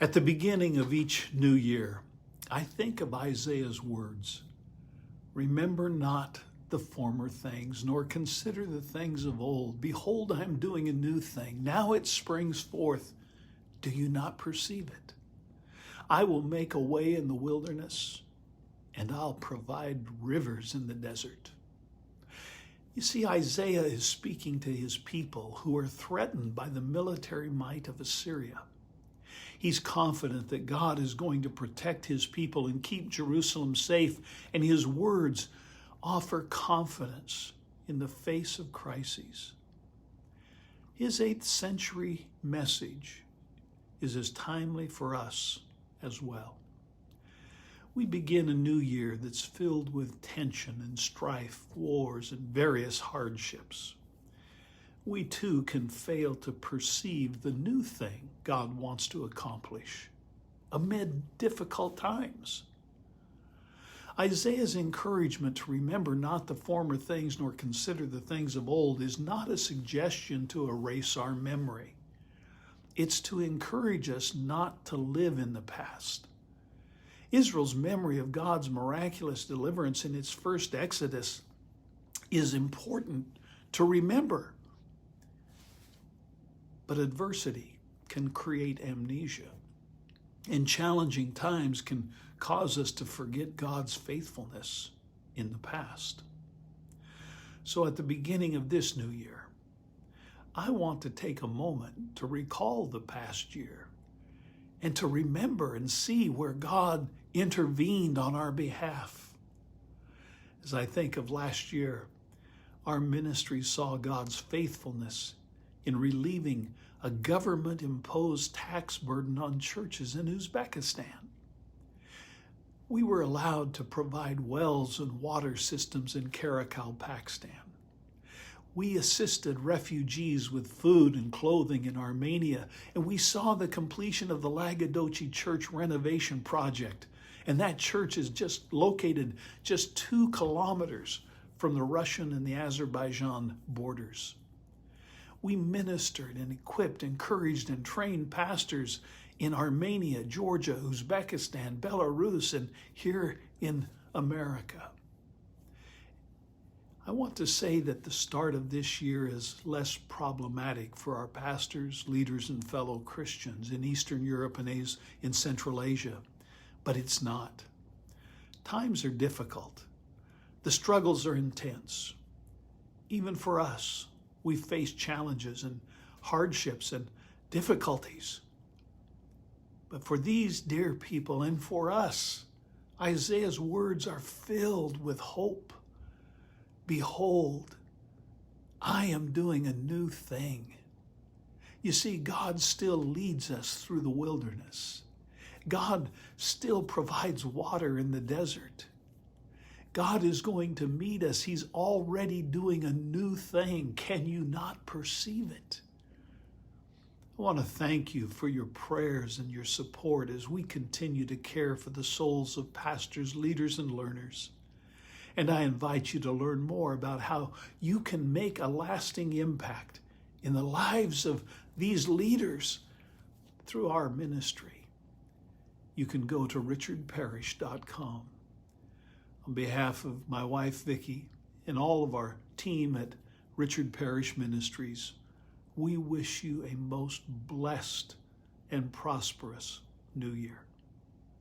At the beginning of each new year, I think of Isaiah's words. Remember not the former things, nor consider the things of old. Behold, I am doing a new thing. Now it springs forth. Do you not perceive it? I will make a way in the wilderness, and I'll provide rivers in the desert. You see, Isaiah is speaking to his people who are threatened by the military might of Assyria. He's confident that God is going to protect his people and keep Jerusalem safe, and his words offer confidence in the face of crises. His 8th century message is as timely for us as well. We begin a new year that's filled with tension and strife, wars, and various hardships. We too can fail to perceive the new thing God wants to accomplish amid difficult times. Isaiah's encouragement to remember not the former things nor consider the things of old is not a suggestion to erase our memory. It's to encourage us not to live in the past. Israel's memory of God's miraculous deliverance in its first Exodus is important to remember. But adversity can create amnesia, and challenging times can cause us to forget God's faithfulness in the past. So at the beginning of this new year, I want to take a moment to recall the past year and to remember and see where God intervened on our behalf. As I think of last year, our ministry saw God's faithfulness in relieving a government-imposed tax burden on churches in Uzbekistan. We were allowed to provide wells and water systems in Karakal, Pakistan. We assisted refugees with food and clothing in Armenia, and we saw the completion of the Lagadochi Church renovation project. And that church is just located just 2 kilometers from the Russian and the Azerbaijan borders. We ministered and equipped, encouraged, and trained pastors in Armenia, Georgia, Uzbekistan, Belarus, and here in America. I want to say that the start of this year is less problematic for our pastors, leaders, and fellow Christians in Eastern Europe and in Central Asia, but it's not. Times are difficult. The struggles are intense. Even for us, we face challenges and hardships and difficulties. But for these dear people and for us, Isaiah's words are filled with hope. Behold, I am doing a new thing. You see, God still leads us through the wilderness. God still provides water in the desert. God is going to meet us. He's already doing a new thing. Can you not perceive it? I want to thank you for your prayers and your support as we continue to care for the souls of pastors, leaders, and learners. And I invite you to learn more about how you can make a lasting impact in the lives of these leaders through our ministry. You can go to richardparish.com. On behalf of my wife, Vicki, and all of our team at Richard Parish Ministries, we wish you a most blessed and prosperous new year.